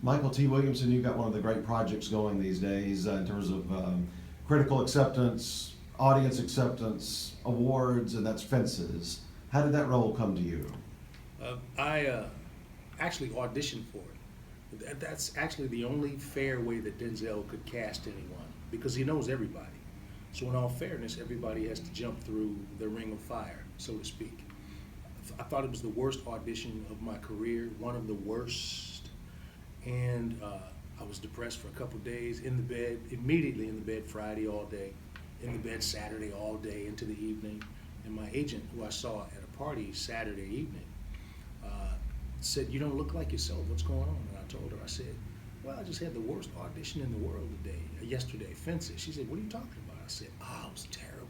Mykelti Williamson, you've got one of the great projects going these days in terms of critical acceptance, audience acceptance, awards, and that's Fences. How did that role come to you? I actually auditioned for it. That's actually the only fair way that Denzel could cast anyone because he knows everybody. So, in all fairness, everybody has to jump through the ring of fire, so to speak. I thought it was the worst audition of my career, one of the worst, and I was depressed for a couple days, in the bed, immediately in the bed Friday all day, in the bed Saturday all day into the evening, and my agent, who I saw at a party Saturday evening, said, "You don't look like yourself, what's going on?" And I told her, I said, "Well, I just had the worst audition in the world yesterday, Fences." She said, "What are you talking about?" I said, "Oh, it was terrible."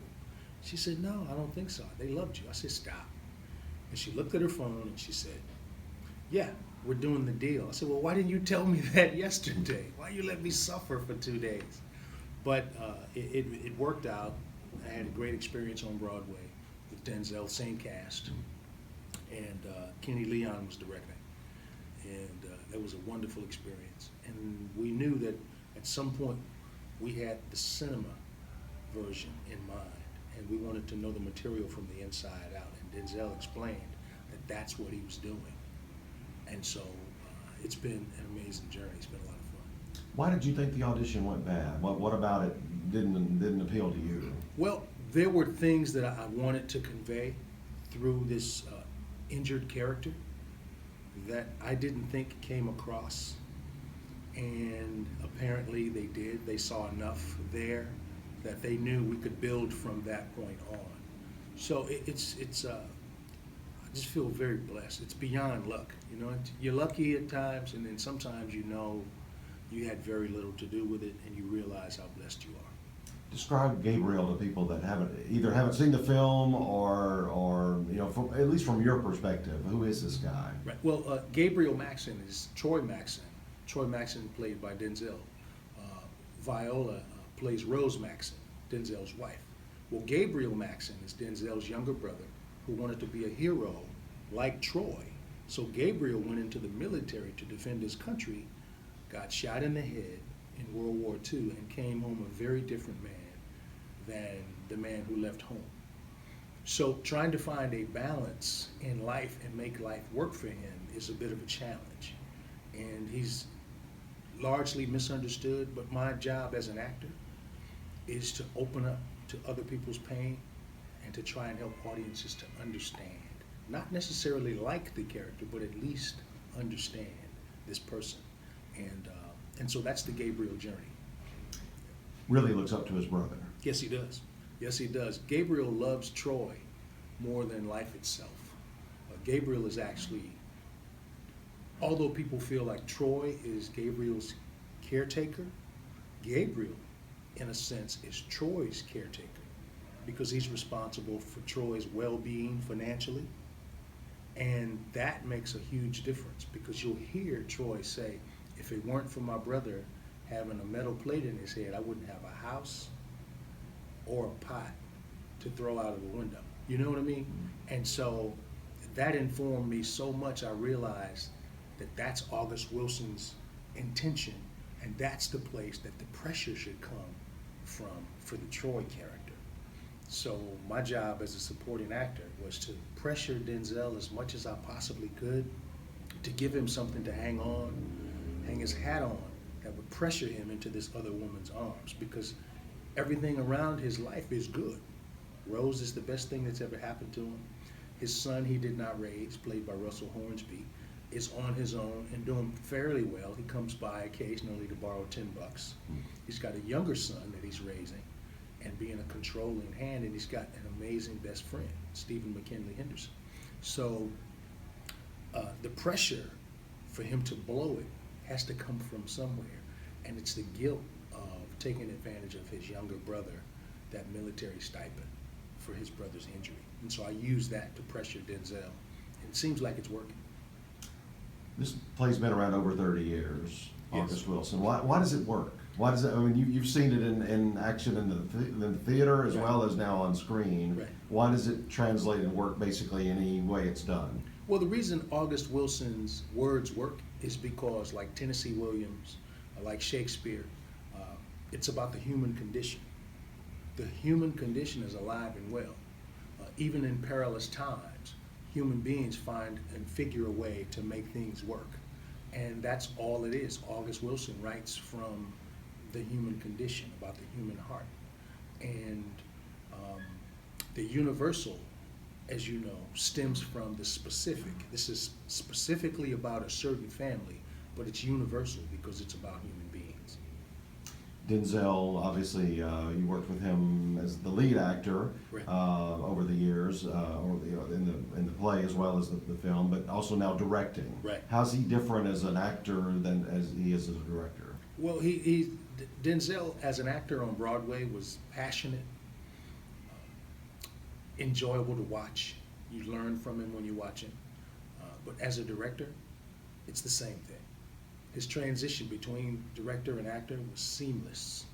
She said, "No, I don't think so. They loved you." I said, "Stop." And she looked at her phone and she said, "Yeah, we're doing the deal." I said, "Well, why didn't you tell me that yesterday? Why you let me suffer for 2 days?" But it worked out. I had a great experience on Broadway with Denzel, same cast, and Kenny Leon was directing. And that was a wonderful experience. And we knew that at some point we had the cinema version in mind, and we wanted to know the material from the inside out. And Denzel explained that that's what he was doing. And so it's been an amazing journey. It's been a lot of fun. Why did you think the audition went bad? What about it didn't appeal to you? Well, there were things that I wanted to convey through this injured character that I didn't think came across, and apparently they did. They saw enough there that they knew we could build from that point on. So it's I just feel very blessed. It's beyond luck, you know. You're lucky at times, and then sometimes you know you had very little to do with it, and you realize how blessed you are. Describe Gabriel to people that haven't seen the film or at least from your perspective. Who is this guy? Right. Well, Gabriel Maxon is Troy Maxon. Troy Maxon played by Denzel. Viola plays Rose Maxon, Denzel's wife. Well, Gabriel Maxon is Denzel's younger brother who wanted to be a hero like Troy. So Gabriel went into the military to defend his country, got shot in the head in World War II, and came home a very different man than the man who left home. So trying to find a balance in life and make life work for him is a bit of a challenge. And he's largely misunderstood, but my job as an actor is to open up to other people's pain and to try and help audiences to understand. Not necessarily like the character, but at least understand this person. And so that's the Gabriel journey. Really looks up to his brother. Yes, he does. Yes, he does. Gabriel loves Troy more than life itself. Gabriel is actually, although people feel like Troy is Gabriel's caretaker, Gabriel, in a sense, is Troy's caretaker because he's responsible for Troy's well-being financially. And that makes a huge difference because you'll hear Troy say, "If it weren't for my brother having a metal plate in his head, I wouldn't have a house or a pot to throw out of the window." You know what I mean? And so that informed me so much. I realized that that's August Wilson's intention, and that's the place that the pressure should come from for the Troy character. So my job as a supporting actor was to pressure Denzel as much as I possibly could to give him something to hang his hat on that would pressure him into this other woman's arms, because everything around his life is good. Rose is the best thing that's ever happened to him. His son he did not raise, played by Russell Hornsby, is on his own and doing fairly well. He comes by occasionally to borrow $10. He's got a younger son that he's raising and being a controlling hand, and he's got an amazing best friend, Stephen McKinley Henderson. So the pressure for him to blow it has to come from somewhere, and it's the guilt of taking advantage of his younger brother, that military stipend for his brother's injury. And so I use that to pressure Denzel, and it seems like it's working. This play's been around over 30 years, Yes. August Wilson. Why does it work? Why does it? I mean, you've seen it in action in the theater as Right. well as now on screen. Right. Why does it translate and work basically any way it's done? Well, the reason August Wilson's words work is because, like Tennessee Williams, like Shakespeare, it's about the human condition. The human condition is alive and well. Even in perilous times, human beings find and figure a way to make things work. And that's all it is. August Wilson writes from the human condition, about the human heart. And the universal, as you know, stems from the specific. This is specifically about a certain family, but it's universal because it's about human beings. Denzel, obviously, you worked with him as the lead actor Right. over the years, or in the play as well as the film, but also now directing. Right. How's he different as an actor than as he is as a director? Well, Denzel as an actor on Broadway was passionate, enjoyable to watch. You learn from him when you watch him. But as a director, it's the same thing. His transition between director and actor was seamless.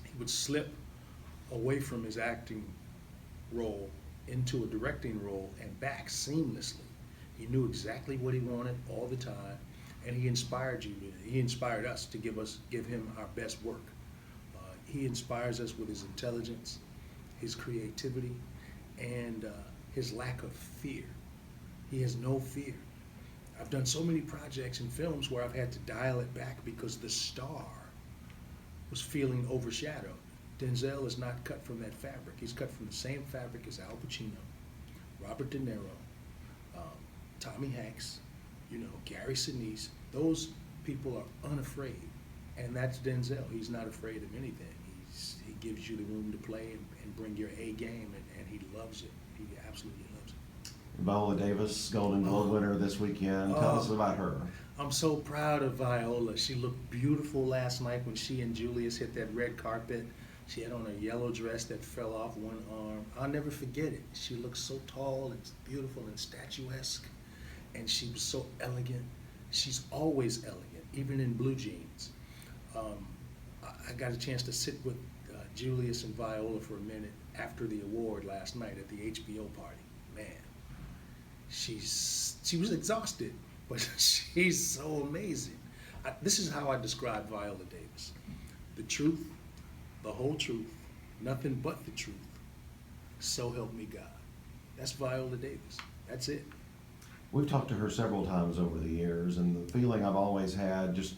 He would slip away from his acting role into a directing role and back seamlessly. He knew exactly what he wanted all the time, and he inspired us to give him our best work. He inspires us with his intelligence, his creativity, and his lack of fear. He has no fear. I've done so many projects and films where I've had to dial it back because the star was feeling overshadowed. Denzel is not cut from that fabric. He's cut from the same fabric as Al Pacino, Robert De Niro, Tommy Hanks, Gary Sinise. Those people are unafraid, and that's Denzel. He's not afraid of anything. He gives you the room to play and bring your A game, and he loves it. He absolutely loves it. Viola Davis, Golden Globe winner this weekend. Tell us about her. I'm so proud of Viola. She looked beautiful last night when she and Julius hit that red carpet. She had on a yellow dress that fell off one arm. I'll never forget it. She looked so tall and beautiful and statuesque, and she was so elegant. She's always elegant, even in blue jeans. I got a chance to sit with Julius and Viola for a minute after the award last night at the HBO party. Man, she was exhausted, but she's so amazing. This is how I describe Viola Davis: the truth, the whole truth, nothing but the truth. So help me God. That's Viola Davis. That's it. We've talked to her several times over the years, and the feeling I've always had, just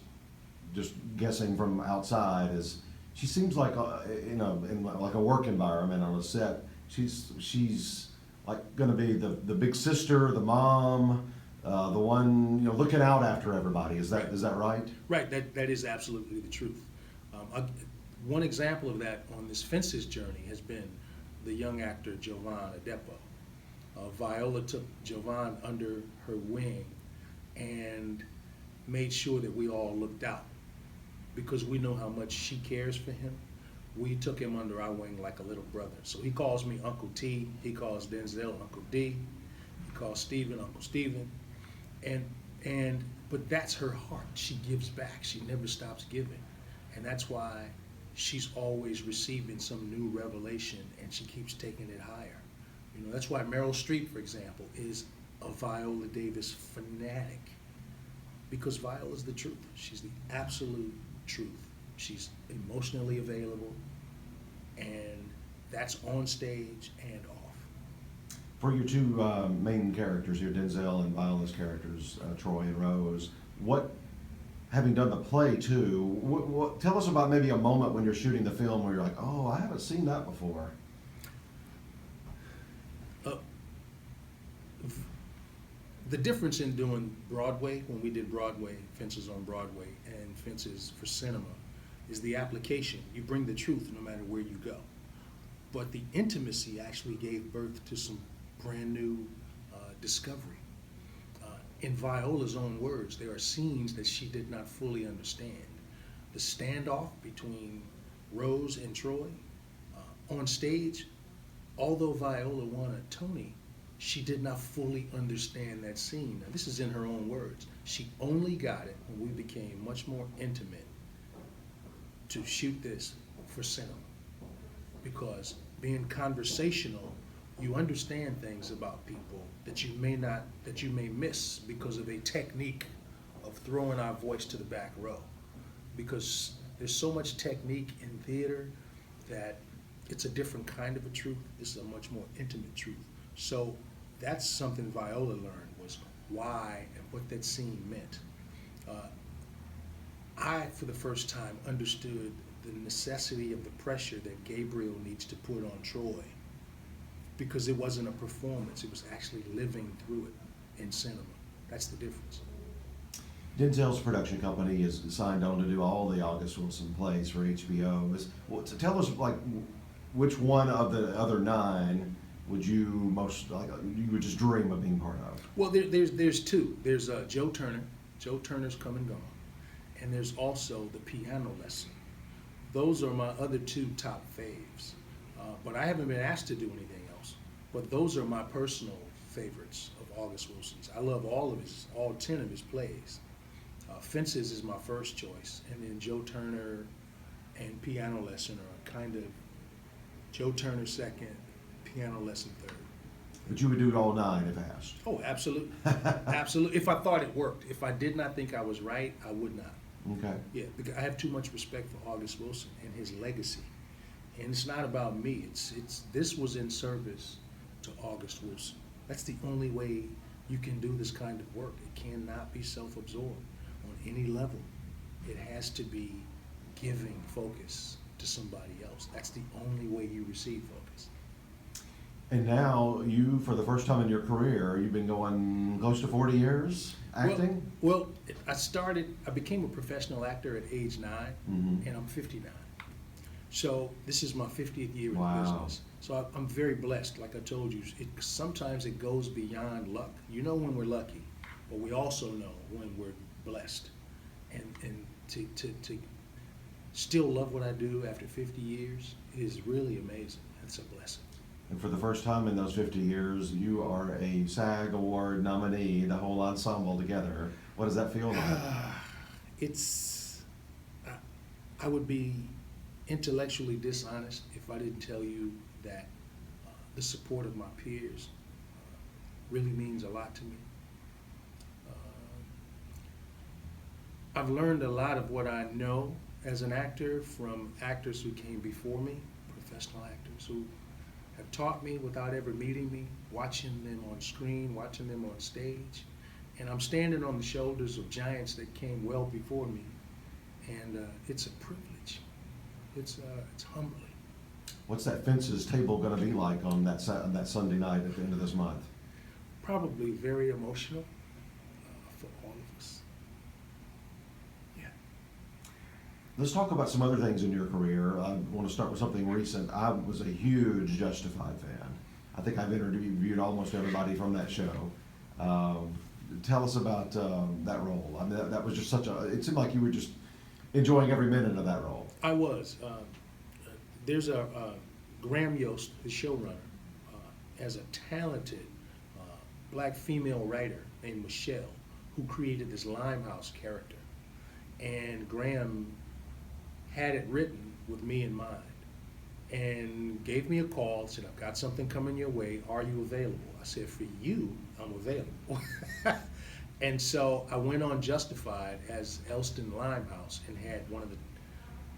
guessing from outside, is she seems like in like a work environment on a set. She's like going to be the big sister, the mom, the one looking out after everybody. Is that right? Right. That is absolutely the truth. One example of that on this Fences journey has been the young actor Jovan Adepo. Viola took Jovan under her wing and made sure that we all looked out, because we know how much she cares for him. We took him under our wing like a little brother. So he calls me Uncle T, he calls Denzel Uncle D, he calls Steven Uncle Steven. But that's her heart. She gives back. She never stops giving. And that's why she's always receiving some new revelation, and she keeps taking it higher. That's why Meryl Streep, for example, is a Viola Davis fanatic, because Viola's the truth. She's the absolute truth. She's emotionally available, and that's on stage and off. For your two main characters here, Denzel and Viola's characters, Troy and Rose, having done the play too, tell us about maybe a moment when you're shooting the film where you're like, oh, I haven't seen that before. The difference in doing Broadway, when we did Broadway, Fences on Broadway, and Fences for cinema, is the application. You bring the truth no matter where you go. But the intimacy actually gave birth to some brand new discovery. In Viola's own words, there are scenes that she did not fully understand. The standoff between Rose and Troy on stage, although Viola won a Tony, she did not fully understand that scene. Now, this is in her own words. She only got it when we became much more intimate to shoot this for cinema. Because being conversational, you understand things about people that you may miss because of a technique of throwing our voice to the back row, because there's so much technique in theater that it's a different kind of a truth. This is a much more intimate truth. So that's something Viola learned, was why and what that scene meant. I, for the first time, understood the necessity of the pressure that Gabriel needs to put on Troy, because it wasn't a performance, it was actually living through it in cinema. That's the difference. Denzel's production company is signed on to do all the August Wilson plays for HBO. So tell us, like, which one of the other 9 would you most, like, you would just dream of being part of? Well, there's 2. There's Joe Turner. Joe Turner's come and gone. And there's also the piano lesson. Those are my other 2 top faves. But I haven't been asked to do anything else. But those are my personal favorites of August Wilson's. I love all 10 of his plays. Fences is my first choice, and then Joe Turner and piano lesson are kind of Joe Turner second, piano lesson third. But you would do all 9 if asked? Oh, absolutely. Absolutely. If I thought it worked. If I did not think I was right, I would not. Okay. Yeah, because I have too much respect for August Wilson and his legacy. And it's not about me. This was in service to August Wilson. That's the only way you can do this kind of work. It cannot be self-absorbed on any level. It has to be giving focus to somebody else. That's the only way you receive focus. And now you, for the first time in your career, you've been going close to 40 years acting? Well, I became a professional actor at age 9, and I'm 59. So this is my 50th year in business. So I'm very blessed. Like I told you, sometimes it goes beyond luck. You know when we're lucky, but we also know when we're blessed. And to still love what I do after 50 years is really amazing. It's a blessing. And for the first time in those 50 years, you are a SAG Award nominee, the whole ensemble together. What does that feel like? I would be intellectually dishonest if I didn't tell you that the support of my peers really means a lot to me. I've learned a lot of what I know as an actor from actors who came before me, professional actors who have taught me without ever meeting me, watching them on screen, watching them on stage. And I'm standing on the shoulders of giants that came well before me. And it's a privilege. It's humbling. What's that Fences table going to be like on that Sunday night at the end of this month? Probably very emotional for all of us. Yeah. Let's talk about some other things in your career. I want to start with something recent. I was a huge Justified fan. I think I've interviewed almost everybody from that show. Tell us about that role. I mean, that was just it seemed like you were just enjoying every minute of that role. I was. There's a Graham Yost, the showrunner, as a talented black female writer named Michelle, who created this Limehouse character. And Graham had it written with me in mind and gave me a call, said, I've got something coming your way, are you available? I said, for you, I'm available. And so I went on Justified as Elston Limehouse and had one of the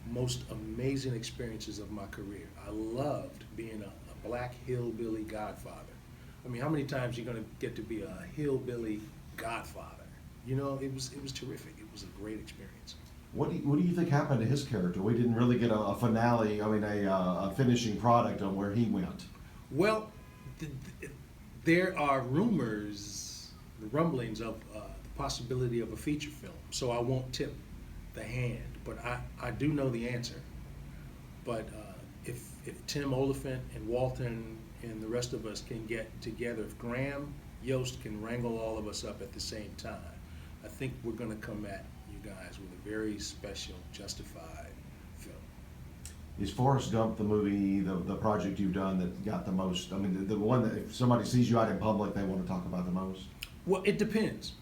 most amazing experiences of my career. I loved being a black hillbilly godfather. I mean, how many times are you going to get to be a hillbilly godfather? You know, it was terrific. It was a great experience. What do you think happened to his character? We didn't really get a finale, a finishing product on where he went. Well, there are rumors, the rumblings of the possibility of a feature film, so I won't tip the hand, but I do know the answer. But if Tim Oliphant and Walton and the rest of us can get together, if Graham Yost can wrangle all of us up at the same time, I think we're going to come at you guys with a very special Justified film. Is Forrest Gump the movie, the project you've done that got the most, I mean, the one that if somebody sees you out in public, they want to talk about the most? Well, it depends.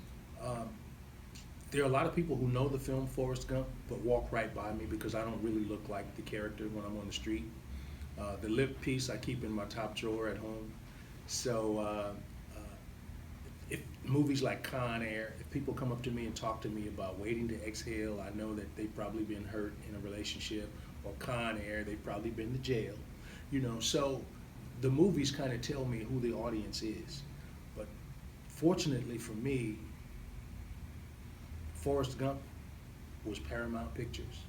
There are a lot of people who know the film Forrest Gump, but walk right by me because I don't really look like the character when I'm on the street. The lip piece I keep in my top drawer at home. So if movies like Con Air, if people come up to me and talk to me about Waiting to Exhale, I know that they've probably been hurt in a relationship. Or Con Air, they've probably been to jail. You know, so the movies kind of tell me who the audience is. But fortunately for me, Forrest Gump was Paramount Pictures.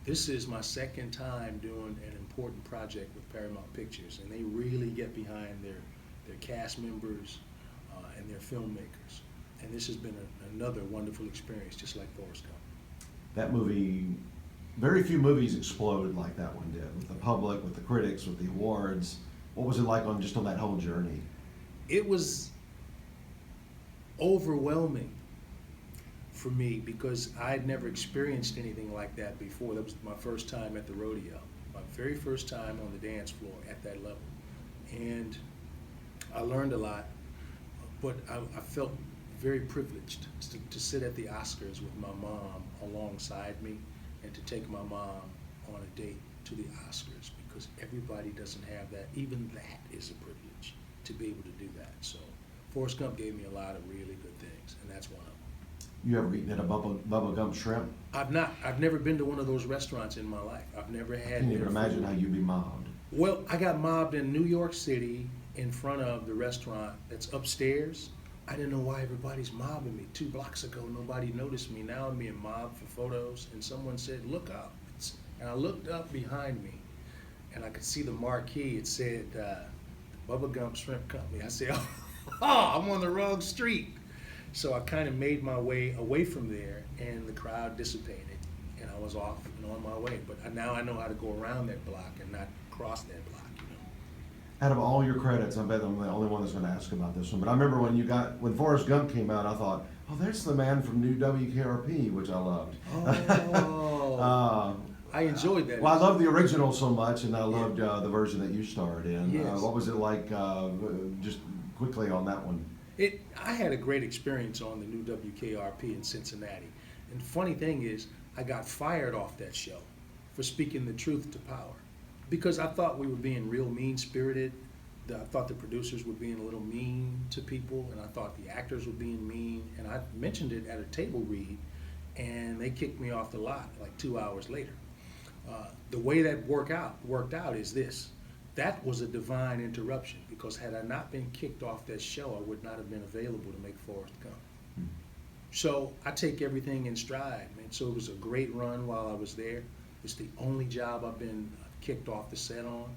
This is my second time doing an important project with Paramount Pictures, and they really get behind their cast members and their filmmakers. And this has been another wonderful experience, just like Forrest Gump. That movie, very few movies exploded like that one did, with the public, with the critics, with the awards. What was it like on that whole journey? It was overwhelming for me because I'd never experienced anything like that before. That was my first time at the rodeo, my very first time on the dance floor at that level. And I learned a lot, but I felt very privileged to sit at the Oscars with my mom alongside me and to take my mom on a date to the Oscars, because everybody doesn't have that. Even that is a privilege, to be able to do that. So Forrest Gump gave me a lot of really good things, and that's one of them. You ever eaten at a Bubba Gump shrimp? I've not. I've never been to one of those restaurants in my life. I've never had. I can't even their imagine food. how you'd be mobbed. Well, I got mobbed in New York City in front of the restaurant that's upstairs. I didn't know why everybody's mobbing me. 2 blocks ago, nobody noticed me. Now I'm being mobbed for photos, and someone said, "Look up." And I looked up behind me, and I could see the marquee. It said, Bubba Gump Shrimp Company. I said, oh, I'm on the wrong street. So I kind of made my way away from there, and the crowd dissipated, and I was off and on my way. But now I know how to go around that block and not cross that block, you know. Out of all your credits, I bet I'm the only one that's going to ask about this one. But I remember when Forrest Gump came out, I thought, oh, there's the man from New WKRP, which I loved. Oh, I enjoyed that. Well, I love the original so much, and I loved the version that you starred in. Yes. What was it like, just quickly on that one? I had a great experience on the new WKRP in Cincinnati. And the funny thing is, I got fired off that show for speaking the truth to power, because I thought we were being real mean-spirited. I thought the producers were being a little mean to people, and I thought the actors were being mean. And I mentioned it at a table read, and they kicked me off the lot like 2 hours later. The way that worked out is this. That was a divine interruption, because had I not been kicked off that show, I would not have been available to make Forrest Gump. So I take everything in stride, man. So it was a great run while I was there. It's the only job I've been kicked off the set on,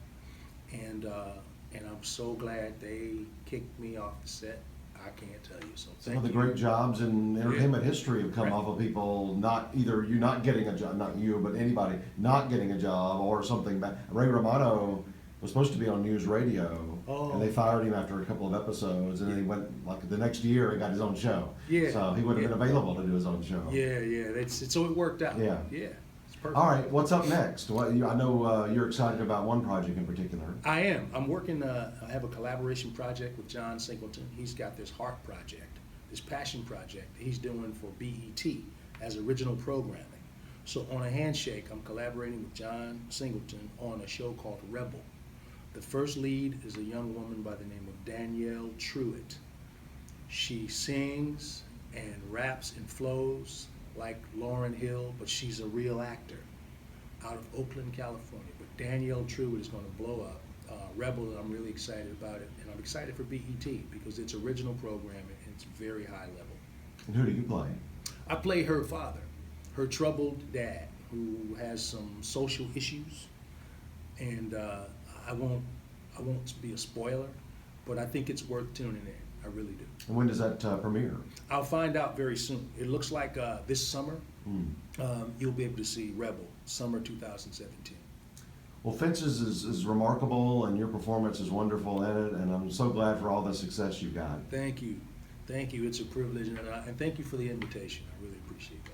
and I'm so glad they kicked me off the set. I can't tell you. So Some of the great jobs in entertainment history have come Right. off of people either you not getting a job, not you, but anybody not getting a job or something bad. Ray Romano was supposed to be on news radio, and they fired him after a couple of episodes, and then he went like the next year and got his own show. Yeah. So he would have been available to do his own show. Yeah. So it worked out. Yeah. It's perfect. All right, what's up next? I know you're excited about one project in particular. I am. I'm working. I have a collaboration project with John Singleton. He's got this Heart project, this passion project that he's doing for BET as original programming. So on a handshake, I'm collaborating with John Singleton on a show called Rebel. The first lead is a young woman by the name of Danielle Truitt. She sings and raps and flows like Lauryn Hill, but she's a real actor out of Oakland, California. But Danielle Truitt is going to blow up. Rebel, I'm really excited about it, and I'm excited for BET because it's original programming and it's very high level. And who do you play? I play her father, her troubled dad, who has some social issues, and I won't be a spoiler, but I think it's worth tuning in. I really do. And when does that premiere? I'll find out very soon. It looks like this summer, you'll be able to see Rebel, summer 2017. Well, Fences is remarkable, and your performance is wonderful in it, and I'm so glad for all the success you got. Thank you. It's a privilege, and thank you for the invitation. I really appreciate that.